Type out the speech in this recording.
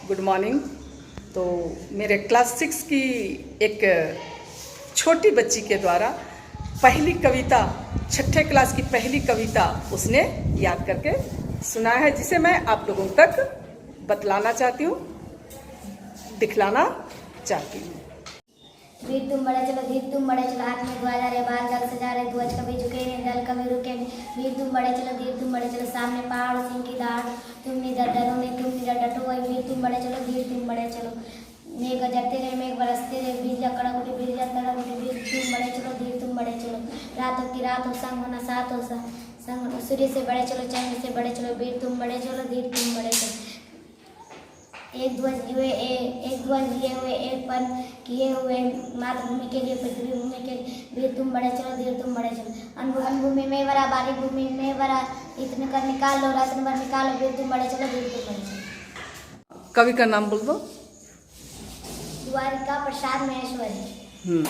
Good morning. तो मेरे class 6 की एक छोटी बच्ची के द्वारा पहली कविता, छठे क्लास की पहली कविता उसने याद करके सुनाया है, जिसे मैं आप लोगों तक बतलाना चाहती हूँ, दिखलाना चाहती हूँ। वीर तुम बड़े चलो, धीर तुम बड़े चलो, हाथ में ध्वजा रे, बाल जल सजा रहे, ध्वज कभी झुके नहीं, दल कभी रुके नहीं। वीर तुम बड़े चलो, धीर तुम बड़े चलो, सामने पहाड़ सिंह की दहाड़, तुम निडर डरो नहीं, तुम निडर डटो वही। वीर तुम बड़े चलो, धीर तुम बड़े चलो, मेघ गरजते रहे, मेघ बरसते रहे, बिरजा कड़क उठे, बिरजा तड़क उठे। वीर तुम बड़े चलो, धीर तुम बड़े चलो, रातों की रात हो, संग होना साथ हो, संग होना। सूर्य से बड़े चलो, चंद्र से बड़े चलो, वीर तुम बड़े चलो, धीर तुम बड़े चलो। एक ध्वज लिए हुए, एक पन किए हुए, मातृभूमि के लिए, पृथ्वी भूमि के लिए। वीर तुम बड़े चलो, धीर तुम बड़े चलो, अनभुवन भूमि में भरा, बारी भूमि में भरा, इतने कर निकाल लो, रत्न भर निकालो। वीर तुम बड़े चलो, धीर तुम बड़े चलो। कवि का नाम बोल दो। द्वारिका प्रसाद महेश्वरी।